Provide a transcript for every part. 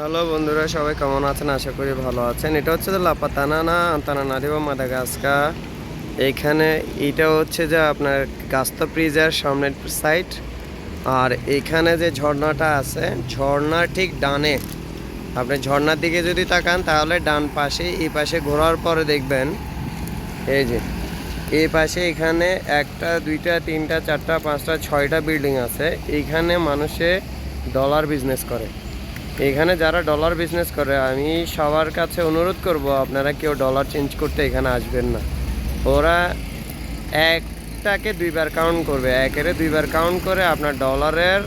Hello বন্ধুরা, সবাই কেমন আছেন? আশা করি ভালো আছেন। এটা হচ্ছে যে লাপাতানানা আন্তানানারিবা মাদাগাস্কার। এইখানে এটা হচ্ছে যে আপনার গাস্তা ব্রিজের সামনের সাইড। আর এইখানে যে ঝর্ণাটা আছে, ঝর্ণার ঠিক ডানে, আপনি ঝর্ণার দিকে যদি তাকান তাহলে ডান পাশে, এই পাশে ঘোরার পরে দেখবেন এই যে এই পাশে এখানে একটা দুইটা তিনটা চারটা পাঁচটা ছয়টা বিল্ডিং আছে। এইখানে মানুষে ডলার বিজনেস করে। এখানে যারা ডলার বিজনেস করে, আমি সবার কাছে অনুরোধ করব, আপনারা কেউ ডলার চেঞ্জ করতে এখানে আসবেন না। ওরা একটাকে দুইবার কাউন্ট করবে, একের দুইবার কাউন্ট করে আপনার ডলারের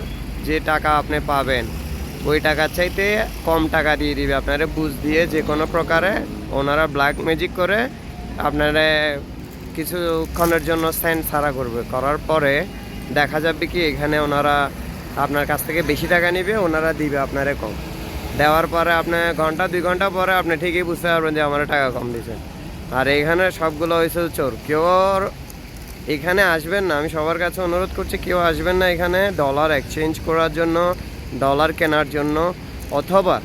যে টাকা আপনি পাবেন ওই টাকার চাইতে কম টাকা দিয়ে দিবে আপনারা বুঝ দিয়ে। যে কোনো প্রকারে ওনারা ব্ল্যাক ম্যাজিক করে আপনারা কিছুক্ষণের জন্য সেন্ড ছাড়া করবে। করার পরে দেখা যাবে কি এখানে ওনারা আপনার কাছ থেকে বেশি টাকা নেবে, ওনারা দিবে আপনারে কম। দেওয়ার পরে আপনি ঘন্টা 2 ঘন্টা পরে আপনি ঠিকই বুঝতে পারবেন যে আমার টাকা কম দিয়েছেন। আর এইখানে সবগুলো হয়েছে চোর। কেউ এখানে আসবেন না, আমি সবার কাছে অনুরোধ করছি, কেউ আসবেন না এখানে ডলার এক্সচেঞ্জ করার জন্য, ডলার কেনার জন্য অথবা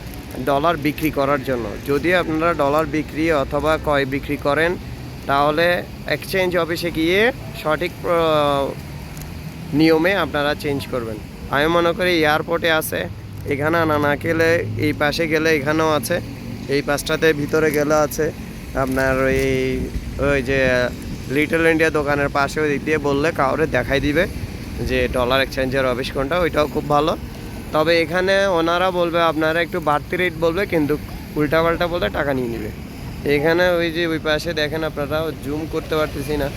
ডলার বিক্রি করার জন্য। যদি আপনারা ডলার বিক্রি অথবা ক্রয় বিক্রি করেন তাহলে এক্সচেঞ্জ অফিসে গিয়ে সঠিক নিয়মে আপনারা চেঞ্জ করবেন। আমি মনে করি এয়ারপোর্টে আছে, এখানে আনা না গেলে এই পাশে গেলে এখানেও আছে, এই পাশটাতে ভিতরে গেলে আছে আপনার ওই যে লিটল ইন্ডিয়া দোকানের পাশে ওই দিক দিয়ে বললে কাউরে দেখাই দিবে যে ডলার এক্সচেঞ্জের অফিস কোনটা। ওইটাও খুব ভালো। তবে এখানে ওনারা বলবে আপনারা একটু বাড়তি রেট বলবে, কিন্তু উল্টাপাল্টা বলতে টাকা নিয়ে নেবে। এখানে ওই যে ওই পাশে দেখেন, আপনারা জুম করতে পারতেছি না,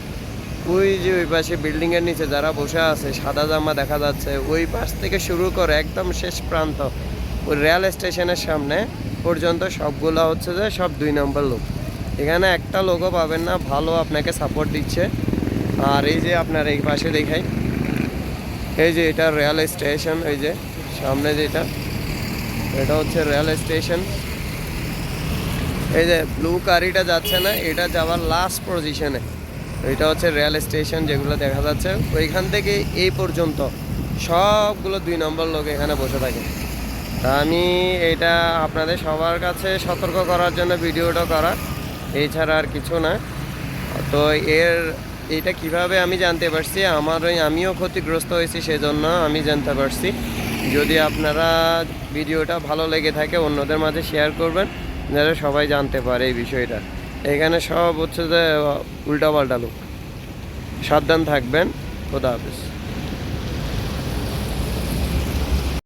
ওই যে ওই পাশে বিল্ডিংয়ের নিচে যারা বসে আছে সাদা জামা দেখা যাচ্ছে, ওই পাশ থেকে শুরু করে একদম শেষ প্রান্ত ওই রেল স্টেশনের সামনে পর্যন্ত সবগুলো হচ্ছে যে সব 2 নম্বর লোক। এখানে একটা লোকও পাবেন না ভালো আপনাকে সাপোর্ট দিচ্ছে। আর এই যে আপনার এই পাশে দেখাই, এই যে এটা রেল স্টেশন, এই যে সামনে যেটা, এটা হচ্ছে রেল স্টেশন। এই যে ব্লু গাড়িটা যাচ্ছে না, এটা যাওয়ার লাস্ট পজিশনে। এটা হচ্ছে রেল স্টেশন যেগুলো দেখা যাচ্ছে, ওইখান থেকে এই পর্যন্ত সবগুলো 2 নম্বর লোক এখানে বসে থাকে। তা আমি এটা আপনাদের সবার কাছে সতর্ক করার জন্য ভিডিওটা করা, এছাড়া আর কিছু না। তো এটা কিভাবে আমি জানতে পারছি, আমিও ক্ষতিগ্রস্ত হয়েছি, সেজন্য আমি জানতে পারছি। যদি আপনারা ভিডিওটা ভালো লেগে থাকে অন্যদের মাঝে শেয়ার করবেন, যাতে সবাই জানতে পারে এই বিষয়টা। এখানে সব হচ্ছে যে উল্টাপাল্টা লোক। সাবধান থাকবেন। খোদা হাফেজ।